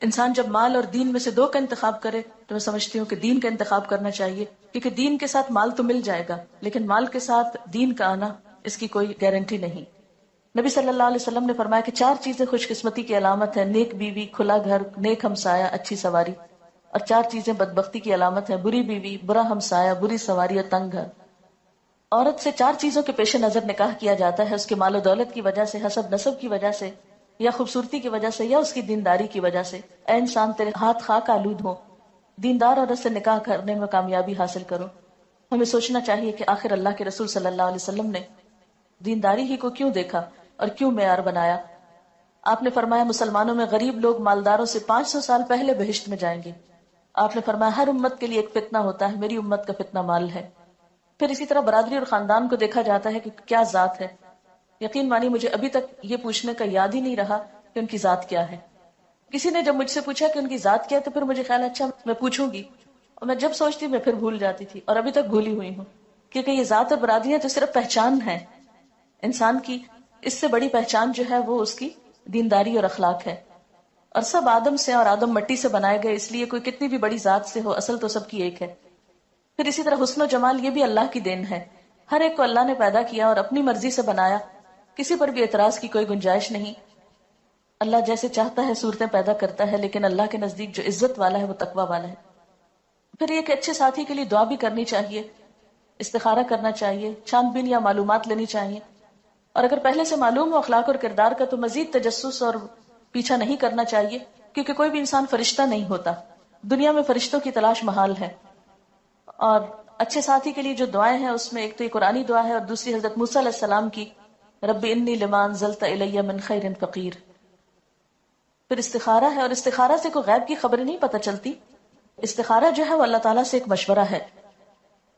انسان جب مال اور دین میں سے 2 کا انتخاب کرے تو میں سمجھتی ہوں کہ دین کا انتخاب کرنا چاہیے، کیونکہ دین کے ساتھ مال تو مل جائے گا لیکن مال کے ساتھ دین کا آنا اس کی کوئی گارنٹی نہیں. نبی صلی اللہ علیہ وسلم نے فرمایا کہ 4 چیزیں خوش قسمتی کی علامت ہے: نیک بیوی، کھلا گھر، نیک ہمسایہ، اچھی سواری. اور 4 چیزیں بدبختی کی علامت ہیں: بری بیوی، برا ہمسایہ، بری سواری اور تنگ گھر. عورت سے 4 چیزوں کے پیش نظر نکاح کیا جاتا ہے: اس کے مال و دولت کی وجہ سے، حسب نسب کی وجہ سے، یا خوبصورتی کی وجہ سے، یا اس کی دینداری کی وجہ سے. اے انسان تیرے ہاتھ خاک آلود ہو، دیندار عورت سے نکاح کرنے میں کامیابی حاصل کرو. ہمیں سوچنا چاہیے کہ آخر اللہ کے رسول صلی اللہ علیہ وسلم نے دینداری ہی کو کیوں دیکھا اور کیوں معیار بنایا. آپ نے فرمایا مسلمانوں میں غریب لوگ مالداروں سے 500 سال پہلے بہشت میں جائیں گے. آپ نے فرمایا ہر امت کے لیے ایک فتنہ ہوتا ہے، میری امت کا فتنہ مال ہے. پھر اسی طرح برادری اور خاندان کو دیکھا جاتا ہے کہ کیا ذات ہے. یقین مانی مجھے ابھی تک یہ پوچھنے کا یاد ہی نہیں رہا کہ ان کی ذات کیا ہے. کسی نے جب مجھ سے پوچھا کہ ان کی ذات کیا ہے تو پھر مجھے خیال اچھا میں پوچھوں گی، اور میں جب سوچتی میں پھر بھول جاتی تھی اور ابھی تک بھولی ہوئی ہوں. کیونکہ یہ ذات اور برادریاں تو صرف پہچان ہے انسان کی، اس سے بڑی پہچان جو ہے وہ اس کی دینداری اور اخلاق ہے. اور سب آدم سے اور آدم مٹی سے بنائے گئے، اس لیے کوئی کتنی بھی بڑی ذات سے ہو اصل تو سب کی ایک ہے. پھر اسی طرح حسن و جمال یہ بھی اللہ کی دین ہے. ہر ایک کو اللہ نے پیدا کیا اور اپنی مرضی سے بنایا، کسی پر بھی اعتراض کی کوئی گنجائش نہیں. اللہ جیسے چاہتا ہے صورتیں پیدا کرتا ہے، لیکن اللہ کے نزدیک جو عزت والا ہے وہ تقوی والا ہے. پھر ایک اچھے ساتھی کے لیے دعا بھی کرنی چاہیے، استخارہ کرنا چاہیے، چھان بین یا معلومات لینی چاہیے. اور اگر پہلے سے معلوم ہو اخلاق اور کردار کا تو مزید تجسس اور پیچھا نہیں کرنا چاہیے، کیونکہ کوئی بھی انسان فرشتہ نہیں ہوتا. دنیا میں فرشتوں کی تلاش محال ہے. اور اچھے ساتھی کے لیے جو دعائیں ہیں اس میں ایک تو یہ قرآنی دعا ہے اور دوسری حضرت موسیٰ علیہ السلام کی رب انی لما انزلت الی من خیر فقیر. پھر استخارہ ہے، اور استخارہ سے کوئی غیب کی خبریں نہیں پتہ چلتی. استخارہ جو ہے وہ اللہ تعالیٰ سے ایک مشورہ ہے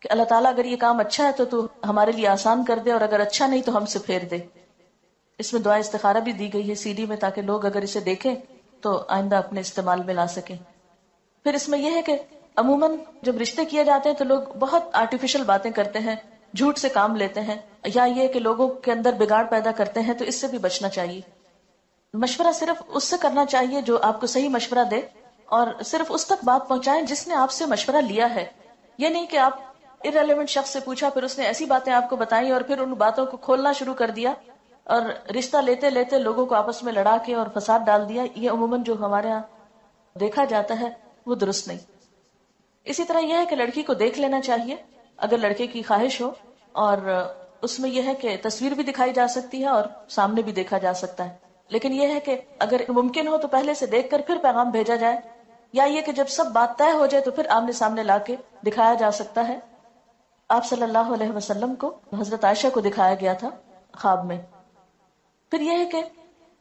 کہ اللہ تعالیٰ اگر یہ کام اچھا ہے تو ہمارے لیے آسان کر دے، اور اگر اچھا نہیں تو ہم سے پھیر دے. اس میں دعا استخارہ بھی دی گئی ہے CD میں، تاکہ لوگ اگر اسے دیکھیں تو آئندہ اپنے استعمال میں لا سکیں. پھر اس میں یہ ہے کہ عموماً جب رشتے کیے جاتے ہیں تو لوگ بہت آرٹیفیشل باتیں کرتے ہیں، جھوٹ سے کام لیتے ہیں، یا یہ کہ لوگوں کے اندر بگاڑ پیدا کرتے ہیں، تو اس سے بھی بچنا چاہیے. مشورہ صرف اس سے کرنا چاہیے جو آپ کو صحیح مشورہ دے، اور صرف اس تک بات پہنچائیں جس نے آپ سے مشورہ لیا ہے. یہ نہیں کہ آپ irrelevant شخص سے پوچھا، پھر اس نے ایسی باتیں آپ کو بتائیں اور پھر ان باتوں کو کھولنا شروع کر دیا اور رشتہ لیتے لیتے لوگوں کو آپس میں لڑا کے اور فساد ڈال دیا. یہ عموماً جو ہمارے ہاں دیکھا جاتا ہے وہ درست نہیں. اسی طرح یہ ہے کہ لڑکی کو دیکھ لینا چاہیے اگر لڑکے کی خواہش ہو، اور اس میں یہ ہے کہ تصویر بھی دکھائی جا سکتی ہے اور سامنے بھی دیکھا جا سکتا ہے. لیکن یہ ہے کہ اگر ممکن ہو تو پہلے سے دیکھ کر پھر پیغام بھیجا جائے، یا یہ کہ جب سب بات طے ہو جائے تو پھر آمنے سامنے لا کے دکھایا جا سکتا ہے. آپ صلی اللہ علیہ وسلم کو حضرت عائشہ کو دکھایا گیا تھا خواب میں. پھر یہ ہے کہ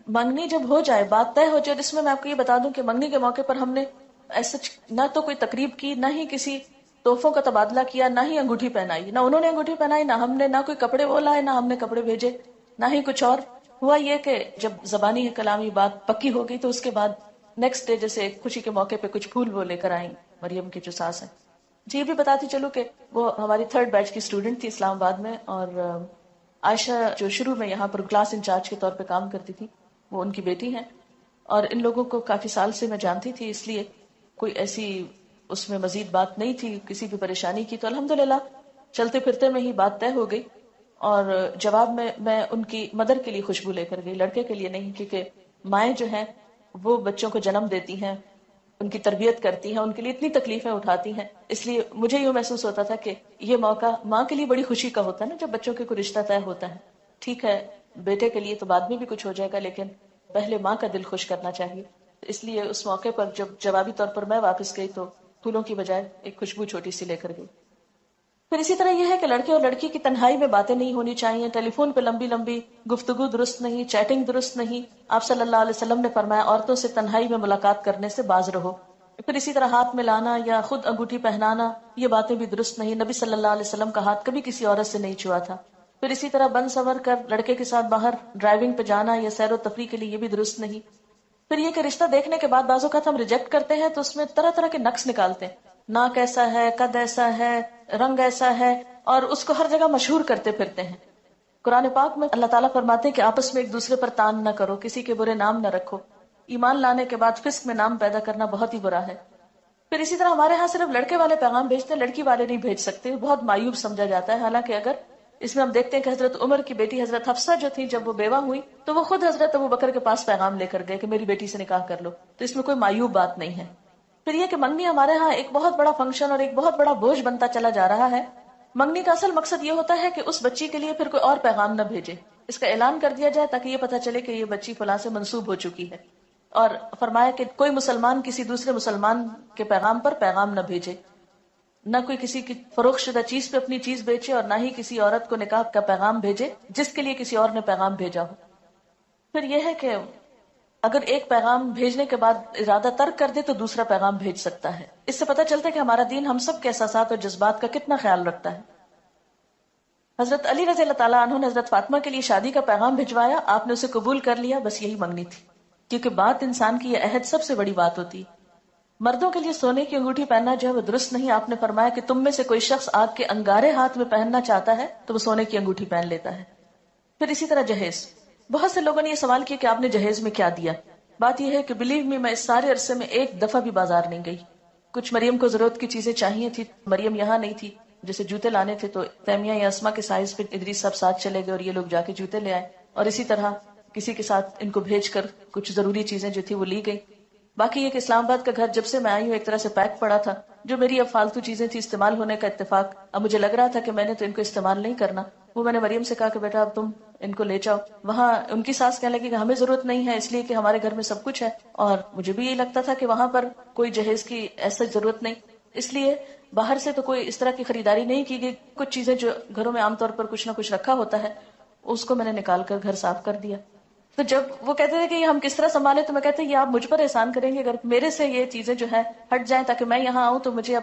منگنی جب ہو جائے، بات طے ہو جائے، اس میں آپ کو یہ بتا دوں کہ منگنی کے موقع پر ہم نے ایسا نہ تو کوئی تقریب کی، نہ ہی کسی تحفوں کا تبادلہ کیا، نہ ہی انگوٹھی پہنائی. نہ انہوں نے انگوٹھی پہنائی، نہ ہم نے، نہ کوئی کپڑے وہ لائے، نہ ہم نے کپڑے بھیجے، نہ ہی کچھ اور. ہوا یہ کہ جب زبانی کلامی بات پکی ہو گئی تو اس کے بعد نیکسٹ ڈے جیسے خوشی کے موقع پہ کچھ پھول وہ لے کر آئیں مریم کی جو ساس ہیں. جی یہ بھی بتاتی چلو کہ وہ ہماری 3rd بیچ کی اسٹوڈنٹ تھی اسلام آباد میں، اور عائشہ جو شروع میں یہاں پر کلاس انچارج کے طور پہ کام کرتی تھی وہ ان کی بیٹی ہیں. اور ان لوگوں کو کافی سال سے میں جانتی تھی، اس لیے کوئی ایسی اس میں مزید بات نہیں تھی کسی بھی پریشانی کی. تو الحمدللہ چلتے پھرتے میں ہی بات طے ہو گئی. اور جواب میں ان کی مدر کے لیے خوشبو لے کر گئی، لڑکے کے لیے نہیں، کیونکہ مائیں جو ہیں وہ بچوں کو جنم دیتی ہیں، ان کی تربیت کرتی ہیں، ان کے لیے اتنی تکلیفیں اٹھاتی ہیں. اس لیے مجھے یہ محسوس ہوتا تھا کہ یہ موقع ماں کے لیے بڑی خوشی کا ہوتا ہے نا، جب بچوں کے کوئی رشتہ طے ہوتا ہے. ٹھیک ہے بیٹے کے لیے تو بعد میں بھی کچھ ہو جائے گا، لیکن پہلے ماں کا دل خوش کرنا چاہیے. اس لیے اس موقع پر جب جوابی طور پر میں واپس گئی تو پھولوں کی بجائے ایک خوشبو چھوٹی سی لے کر گئی. پھر اسی طرح یہ ہے کہ لڑکے اور لڑکی کی تنہائی میں باتیں نہیں ہونی چاہیے، ٹیلی فون پہ لمبی لمبی گفتگو درست نہیں، چیٹنگ درست نہیں. آپ صلی اللہ علیہ وسلم نے فرمایا عورتوں سے تنہائی میں ملاقات کرنے سے باز رہو. پھر اسی طرح ہاتھ میں لانا یا خود انگوٹھی پہنانا یہ باتیں بھی درست نہیں. نبی صلی اللہ علیہ وسلم کا ہاتھ کبھی کسی عورت سے نہیں چھوا تھا. پھر اسی طرح بن سنور کر لڑکے کے ساتھ باہر ڈرائیونگ پہ جانا یا سیر و تفریح کے لیے یہ بھی درست نہیں. پھر یہ کہ رشتہ دیکھنے کے بعد بعض اوقات ہم ریجیکٹ کرتے ہیں تو اس میں طرح طرح کے نقص نکالتے ہیں، ناک ایسا ہے، قد ایسا ہے، رنگ ایسا ہے، اور اس کو ہر جگہ مشہور کرتے پھرتے ہیں. قرآن پاک میں اللہ تعالیٰ فرماتے ہیں کہ آپس میں ایک دوسرے پر تان نہ کرو، کسی کے برے نام نہ رکھو. ایمان لانے کے بعد فسق میں نام پیدا کرنا بہت ہی برا ہے. پھر اسی طرح ہمارے ہاں صرف لڑکے والے پیغام بھیجتے ہیں، لڑکی والے نہیں بھیج سکتے، بہت مایوب سمجھا جاتا ہے. حالانکہ اگر اس میں ہم دیکھتے ہیں کہ حضرت عمر کی بیٹی حضرت حفصہ جو تھی جب وہ بیوہ ہوئی تو وہ خود حضرت ابو بکر کے پاس پیغام لے کر گئے کہ میری بیٹی سے نکاح کر لو. تو اس میں کوئی مایوب بات نہیں ہے. پھر یہ کہ منگنی ہمارے ہاں ایک بہت بڑا فنکشن اور ایک بہت بڑا بوجھ بنتا چلا جا رہا ہے. منگنی کا اصل مقصد یہ ہوتا ہے کہ اس بچی کے لیے پھر کوئی اور پیغام نہ بھیجے، اس کا اعلان کر دیا جائے تاکہ یہ پتہ چلے کہ یہ بچی فلاں سے منسوب ہو چکی ہے. اور فرمایا کہ کوئی مسلمان کسی دوسرے مسلمان کے پیغام پر پیغام نہ بھیجے، نہ کوئی کسی کی فروخت شدہ چیز پہ اپنی چیز بیچے، اور نہ ہی کسی عورت کو نکاح کا پیغام بھیجے جس کے لیے کسی اور نے پیغام بھیجا ہو. پھر یہ ہے کہ اگر ایک پیغام بھیجنے کے بعد ارادہ ترک کر دے تو دوسرا پیغام بھیج سکتا ہے. اس سے پتہ چلتا ہے کہ ہمارا دین ہم سب کے احساسات اور جذبات کا کتنا خیال رکھتا ہے. حضرت علی رضی اللہ تعالیٰ عنہ نے حضرت فاطمہ کے لیے شادی کا پیغام بھجوایا، آپ نے اسے قبول کر لیا، بس یہی منگنی تھی. کیونکہ بات انسان کی یہ عہد سب سے بڑی بات ہوتی. مردوں کے لیے سونے کی انگوٹھی پہننا جو ہے وہ درست نہیں. آپ نے فرمایا کہ تم میں سے کوئی شخص آگ کے انگارے ہاتھ میں پہننا چاہتا ہے تو وہ سونے کی انگوٹھی پہن لیتا ہے. پھر اسی طرح جہیز، بہت سے لوگوں نے یہ سوال کیا کہ آپ نے جہیز میں کیا دیا. بات یہ ہے کہ بلیو می، میں اس سارے عرصے میں ایک دفعہ بھی بازار نہیں گئی. کچھ مریم کو ضرورت کی چیزیں چاہیے تھی، مریم یہاں نہیں تھی، جیسے جوتے لانے تھے تو تیمیہ یا اسما کے سائز پہ ادریس صاحب ساتھ چلے گئے اور یہ لوگ جا کے جوتے لے آئے. اور اسی طرح کسی کے ساتھ ان کو بھیج کر کچھ ضروری چیزیں جو تھی وہ لی گئی. باقی یہ کہ اسلام آباد کا گھر جب سے میں آئی ہوں ایک طرح سے پیک پڑا تھا. جو میری اب فالتو چیزیں تھی استعمال ہونے کا اتفاق، اب مجھے لگ رہا تھا کہ میں نے تو ان کو استعمال نہیں کرنا. وہ میں نے مریم سے کہا کہ بیٹا اب تم ان کو لے جاؤ. وہاں ان کی ساس کہنے لگی کہ ہمیں ضرورت نہیں ہے، اس لیے کہ ہمارے گھر میں سب کچھ ہے. اور مجھے بھی یہ لگتا تھا کہ وہاں پر کوئی جہیز کی ایسا ضرورت نہیں، اس لیے باہر سے تو کوئی اس طرح کی خریداری نہیں کی گئی. کچھ چیزیں جو گھروں میں عام طور پر کچھ نہ کچھ رکھا ہوتا ہے اس کو میں نے نکال کر گھر صاف کر دیا. تو جب وہ کہتے تھے کہ یہ ہم کس طرح سنبھالے تو میں کہتے یہ آپ مجھ پر احسان کریں گے اگر میرے سے یہ چیزیں جو ہے ہٹ جائیں تاکہ میں یہاں آؤں تو مجھے اب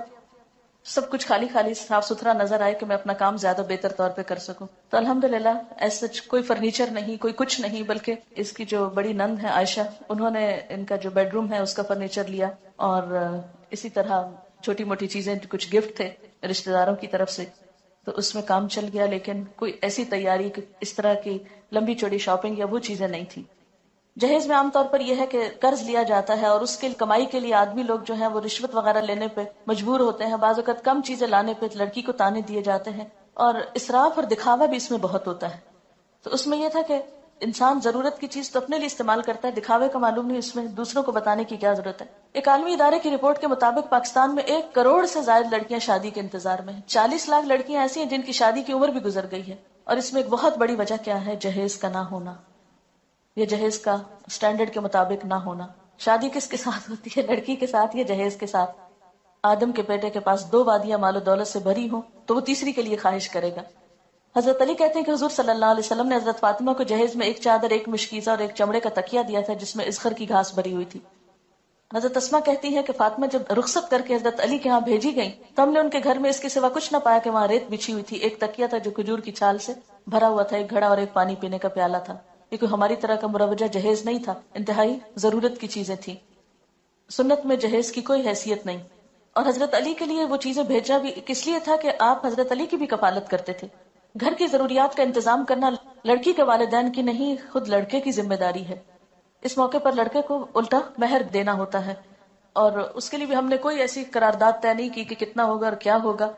سب کچھ خالی خالی صاف ستھرا نظر آئے کہ میں اپنا کام زیادہ بہتر طور پہ کر سکوں. تو الحمدللہ ایسا کوئی فرنیچر نہیں، کوئی کچھ نہیں، بلکہ اس کی جو بڑی نند ہے عائشہ، انہوں نے ان کا جو بیڈ روم ہے اس کا فرنیچر لیا. اور اسی طرح چھوٹی موٹی چیزیں کچھ گفٹ تھے رشتہ داروں کی طرف سے تو اس میں کام چل گیا. لیکن کوئی ایسی تیاری اس طرح کی لمبی چوڑی شاپنگ یا وہ چیزیں نہیں تھی. جہیز میں عام طور پر یہ ہے کہ قرض لیا جاتا ہے اور اس کے کمائی کے لیے آدمی لوگ جو ہیں وہ رشوت وغیرہ لینے پہ مجبور ہوتے ہیں. بعض اوقات کم چیزیں لانے پہ لڑکی کو تانے دیے جاتے ہیں اور اسراف اور دکھاوا بھی اس میں بہت ہوتا ہے. تو اس میں یہ تھا کہ انسان ضرورت کی چیز تو اپنے لیے استعمال کرتا ہے، دکھاوے کا معلوم نہیں، اس میں دوسروں کو بتانے کی کیا ضرورت ہے. ایک عالمی ادارے کی رپورٹ کے مطابق پاکستان میں 1 کروڑ سے زائد لڑکیاں شادی کے انتظار میں ہیں. 40 لاکھ لڑکیاں ایسی ہیں جن کی شادی کی عمر بھی گزر گئی ہے. اور اس میں ایک بہت بڑی وجہ کیا ہے؟ جہیز کا نہ ہونا یا جہیز کا سٹینڈرڈ کے مطابق نہ ہونا. شادی کس کے ساتھ ہوتی ہے؟ لڑکی کے ساتھ یا جہیز کے ساتھ؟ آدم کے بیٹے کے پاس 2 وادیاں مال و دولت سے بھری ہوں تو وہ تیسری کے لیے خواہش کرے گا۔ حضرت علی کہتے ہیں کہ حضور صلی اللہ علیہ وسلم نے حضرت فاطمہ کو جہیز میں 1 چادر، 1 مشکیزہ اور 1 چمڑے کا تکیہ دیا تھا جس میں اذخر کی گھاس بھری ہوئی تھی۔ حضرت اسما کہتی ہے کہ فاطمہ جب رخصت کر کے حضرت علی کے ہاں بھیجی گئی تو ہم نے ان کے گھر میں اس کے سوا کچھ نہ پایا کہ وہاں ریت بچھی ہوئی تھی، 1 تکیہ تھا جو کھجور کی چھال سے بھرا ہوا تھا، 1 گھڑا اور 1 پانی پینے کا پیالہ تھا۔ یہ کوئی ہماری طرح کا مروجہ جہیز نہیں تھا، انتہائی ضرورت کی چیزیں تھیں۔ سنت میں جہیز کی کوئی حیثیت نہیں، اور حضرت علی کے لیے وہ چیزیں بھیجا بھی کس لیے تھا کہ آپ حضرت علی کی بھی کفالت کرتے تھے۔ گھر کی ضروریات کا انتظام کرنا لڑکی کے والدین کی نہیں، خود لڑکے کی ذمہ داری ہے۔ اس موقع پر لڑکے کو الٹا مہر دینا ہوتا ہے، اور اس کے لیے بھی ہم نے کوئی ایسی قرارداد طے نہیں کی کہ کتنا ہوگا اور کیا ہوگا۔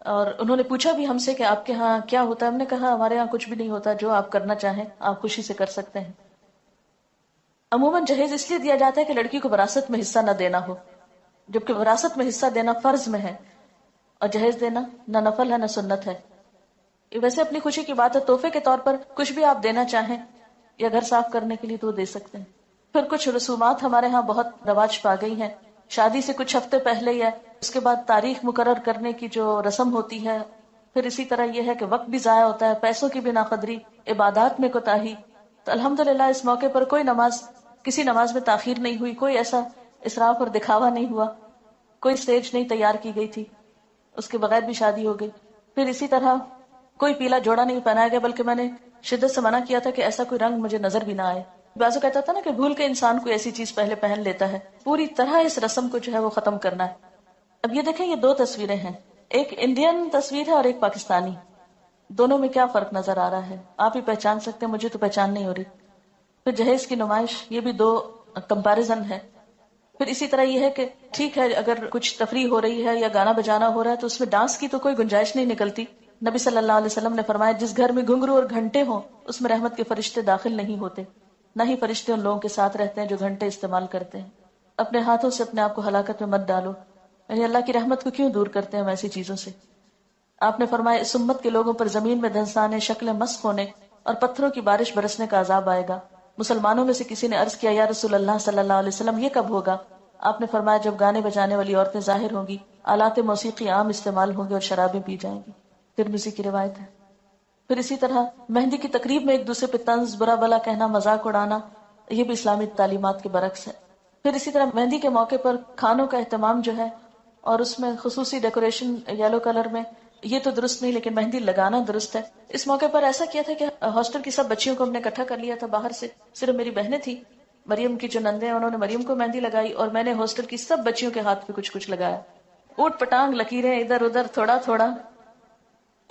اور انہوں نے پوچھا بھی ہم سے کہ آپ کے ہاں کیا ہوتا ہے، ہم نے کہا ہمارے ہاں کچھ بھی نہیں ہوتا، جو آپ کرنا چاہیں آپ خوشی سے کر سکتے ہیں۔ عموماً جہیز اس لیے دیا جاتا ہے کہ لڑکی کو وراثت میں حصہ نہ دینا ہو، جبکہ وراثت میں حصہ دینا فرض میں ہے، اور جہیز دینا نہ نفل ہے نہ سنت ہے۔ یہ ویسے اپنی خوشی کی بات ہے، تحفے کے طور پر کچھ بھی آپ دینا چاہیں یا گھر صاف کرنے کے لیے تو وہ دے سکتے ہیں۔ پھر کچھ رسومات ہمارے ہاں بہت رواج پا گئی ہیں، شادی سے کچھ ہفتے پہلے یا اس کے بعد تاریخ مقرر کرنے کی جو رسم ہوتی ہے۔ پھر اسی طرح یہ ہے کہ وقت بھی ضائع ہوتا ہے، پیسوں کی بھی ناقدری، عبادات میں کوتاہی۔ تو الحمدللہ اس موقع پر کوئی کسی نماز میں تاخیر نہیں ہوئی، کوئی ایسا اسراف اور دکھاوا نہیں ہوا، کوئی سٹیج نہیں تیار کی گئی تھی، اس کے بغیر بھی شادی ہو گئی۔ پھر اسی طرح کوئی پیلا جوڑا نہیں پہنایا گیا، بلکہ میں نے شدت سے منع کیا تھا کہ ایسا کوئی رنگ مجھے نظر بھی نہ آئے۔ بعضوں کہتا تھا نا کہ بھول کے انسان کوئی ایسی چیز پہلے پہن لیتا ہے، پوری طرح اس رسم کو جو ہے وہ ختم کرنا ہے۔ اب یہ دیکھیں، یہ 2 تصویریں ہیں، ایک انڈین تصویر ہے اور ایک پاکستانی۔ دونوں میں کیا فرق نظر آ رہا ہے؟ آپ ہی پہچان سکتے ہیں، مجھے تو پہچان نہیں ہو رہی۔ پھر جہیز کی نمائش، یہ بھی 2 کمپیریزن ہے۔ پھر اسی طرح یہ ہے کہ ٹھیک ہے اگر کچھ تفریح ہو رہی ہے یا گانا بجانا ہو رہا ہے تو اس میں ڈانس کی تو کوئی گنجائش نہیں نکلتی۔ نبی صلی اللہ علیہ وسلم نے فرمایا جس گھر میں گھنگرو اور گھنٹے ہوں اس میں رحمت کے فرشتے داخل نہیں ہوتے، نہ ہی فرشتے ان لوگوں کے ساتھ رہتے ہیں جو گھنٹے استعمال کرتے ہیں۔ اپنے ہاتھوں سے اپنے آپ کو ہلاکت میں مت ڈالو، یعنی اللہ کی رحمت کو کیوں دور کرتے ہیں ہم ایسی چیزوں سے۔ آپ نے فرمایا اس امت کے لوگوں پر زمین میں دھنسانے، شکلیں مسخ ہونے اور پتھروں کی بارش برسنے کا عذاب آئے گا۔ مسلمانوں میں سے کسی نے عرض کیا یا رسول اللہ صلی اللہ علیہ وسلم یہ کب ہوگا؟ آپ نے فرمایا جب گانے بجانے والی عورتیں ظاہر ہوں گی، آلات موسیقی عام استعمال ہوں گے اور شرابیں پی جائیں گی۔ ترمذی کی روایت ہے۔ پھر اسی طرح مہندی کی تقریب میں ایک دوسرے پہ طنز، برا بلا کہنا، مذاق اڑانا، یہ بھی اسلامی تعلیمات کے برعکس ہے۔ پھر اسی طرح مہندی کے موقع پر کھانوں کا اہتمام جو ہے اور اس میں خصوصی ڈیکوریشن یلو کلر میں، یہ تو درست نہیں، لیکن مہندی لگانا درست ہے۔ اس موقع پر ایسا کیا تھا کہ ہاسٹل کی سب بچیوں کو ہم نے اکٹھا کر لیا تھا باہر سے، صرف میری بہنیں تھی، مریم کی جو نندیں ہیں انہوں نے مریم کو مہندی لگائی اور میں نے ہاسٹل کی سب بچیوں کے ہاتھ پہ کچھ کچھ لگایا، اوٹ پٹانگ لکیریں ادھر ادھر تھوڑا تھوڑا۔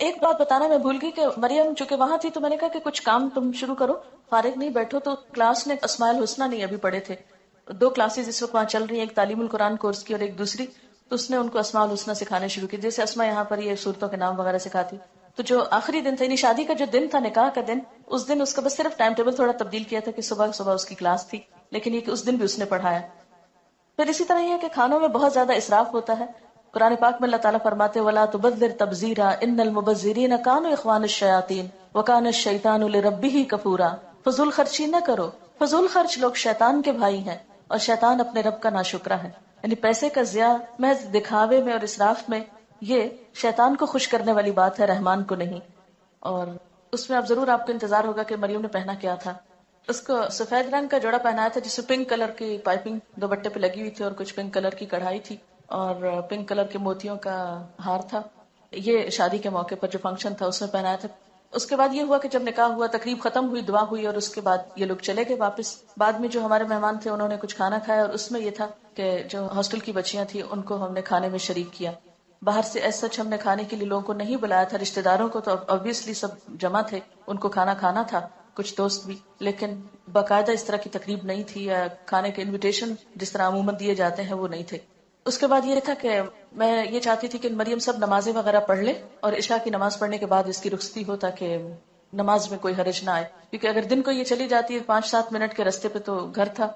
ایک بات بتانا میں بھول گئی کہ مریم چونکہ وہاں تھی تو میں نے کہا کہ کچھ کام تم شروع کرو، فارغ نہیں بیٹھو، تو کلاس نے اسماء الحسنہ نہیں ابھی پڑھے تھے، 2 کلاسز اس وقت وہاں چل رہی ہیں، ایک تعلیم القرآن کورس کی اور ایک دوسری، تو اس نے ان کو اسماء الحسنہ سکھانے شروع کی، جیسے اسماء یہاں پر یہ صورتوں کے نام وغیرہ سکھاتی۔ تو جو آخری دن تھا، یعنی شادی کا جو دن تھا، نکاح کا دن، اس دن اس کا بس صرف ٹائم ٹیبل تھوڑا تبدیل کیا تھا کہ صبح صبح اس کی کلاس تھی، لیکن یہ کہ اس دن بھی اس نے پڑھایا۔ پھر اسی طرح یہ ہے کہ کھانوں میں بہت زیادہ اسراف ہوتا ہے۔ قرآن پاک میں اللہ تعالیٰ فرماتے وَلَا تُبَذِّرْ تَبْذِيرًا إِنَّ الْمُبَذِّرِينَ كَانُوا إِخْوَانَ الشَّيَاطِينِ وَكَانَ الشَّيْطَانُ لِرَبِّهِ كَفُورًا۔ فضول خرچی نہ کرو، فضول خرچ لوگ شیطان کے بھائی ہیں اور شیطان اپنے رب کا ناشکرا ہے۔ یعنی پیسے کا ضیاع محض دکھاوے میں اور اسراف میں، یہ شیطان کو خوش کرنے والی بات ہے، رحمان کو نہیں۔ اور اس میں اب ضرور آپ کو انتظار ہوگا کہ مریم نے پہنا کیا تھا۔ اس کو سفید رنگ کا جوڑا پہنایا تھا جس میں پنک کلر کی پائپنگ دوپٹے پہ لگی ہوئی تھی اور کچھ پنک کلر کی کڑھائی تھی اور پنک کلر کے موتیوں کا ہار تھا۔ یہ شادی کے موقع پر جو فنکشن تھا اس میں پہنایا تھا۔ اس کے بعد یہ ہوا کہ جب نکاح ہوا، تقریب ختم ہوئی، دعا ہوئی اور اس کے بعد یہ لوگ چلے گئے واپس۔ بعد میں جو ہمارے مہمان تھے انہوں نے کچھ کھانا کھایا اور اس میں یہ تھا کہ جو ہاسٹل کی بچیاں تھیں ان کو ہم نے کھانے میں شریک کیا۔ باہر سے ایز سچ ہم نے کھانے کے لیے لوگوں کو نہیں بلایا تھا، رشتہ داروں کو تو obviously سب جمع تھے، ان کو کھانا کھانا تھا، کچھ دوست بھی، لیکن باقاعدہ اس طرح کی تقریب نہیں تھی یا کھانے کے انویٹیشن جس طرح عموماً دیے جاتے ہیں وہ نہیں تھے۔ اس کے بعد یہ تھا کہ میں یہ چاہتی تھی کہ مریم سب نمازیں وغیرہ پڑھ لے اور عشاء کی نماز پڑھنے کے بعد اس کی رخصتی ہو تاکہ نماز میں کوئی حرج نہ آئے، کیونکہ اگر دن کو یہ چلی جاتی ہے 5-7 منٹ کے راستے پہ تو گھر تھا،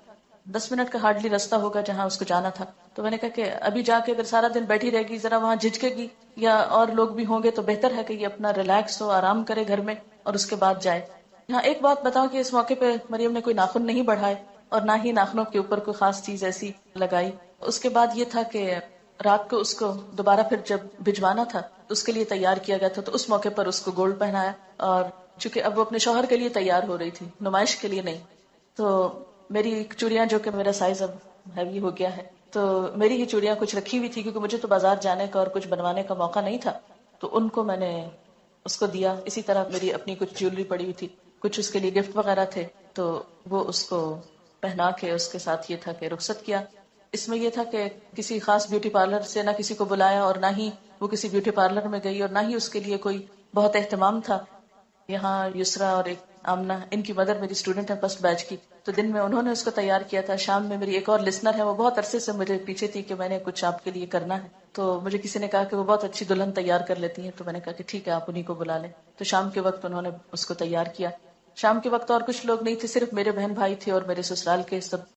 10 منٹ کا ہارڈلی راستہ ہوگا جہاں اس کو جانا تھا۔ تو میں نے کہا کہ ابھی جا کے اگر سارا دن بیٹھی رہے گی، ذرا وہاں جھجکے گی یا اور لوگ بھی ہوں گے تو بہتر ہے کہ یہ اپنا ریلیکس ہو، آرام کرے گھر میں اور اس کے بعد جائے۔ یہاں ایک بات بتاؤ کہ اس موقع پہ مریم نے کوئی ناخن نہیں بڑھائے، اور نہ ہی ناخنوں کے اوپر کوئی خاص چیز ایسی لگائی. اس کے بعد یہ تھا کہ رات کو اس کو دوبارہ پھر جب بھجوانا تھا تو اس کے لیے تیار کیا گیا تھا، تو اس موقع پر اس کو گولڈ پہنایا. اور چونکہ اب وہ اپنے شوہر کے لیے تیار ہو رہی تھی، نمائش کے لیے نہیں، تو میری چوڑیاں، جو کہ میرا سائز اب ہیوی ہو گیا ہے، تو میری ہی چوڑیاں کچھ رکھی ہوئی تھی کیونکہ مجھے تو بازار جانے کا اور کچھ بنوانے کا موقع نہیں تھا، تو ان کو میں نے اس کو دیا. اسی طرح میری اپنی کچھ جیولری پڑی ہوئی تھی، کچھ اس کے لیے گفٹ وغیرہ تھے، تو وہ اس کو پہنا کے اس کے ساتھ یہ تھا کہ رخصت کیا. اس میں یہ تھا کہ کسی خاص بیوٹی پارلر سے نہ کسی کو بلایا، اور نہ ہی وہ کسی بیوٹی پارلر میں گئی، اور نہ ہی اس کے لیے کوئی بہت اہتمام تھا. یہاں یسرا اور ایک آمنہ، ان کی مدر میری اسٹوڈنٹ ہے فرسٹ بیچ کی، تو دن میں انہوں نے اس کو تیار کیا تھا. شام میں میری ایک اور لسنر ہے، وہ بہت عرصے سے مجھے پیچھے تھی کہ میں نے کچھ آپ کے لیے کرنا ہے، تو مجھے کسی نے کہا کہ وہ بہت اچھی دلہن تیار کر لیتی ہیں، تو میں نے کہا کہ ٹھیک ہے آپ انہیں کو بلا لیں. تو شام کے وقت انہوں نے اس کو تیار کیا. شام کے وقت اور کچھ لوگ نہیں تھے، صرف میرے بہن بھائی تھے اور میرے سسرال کے سب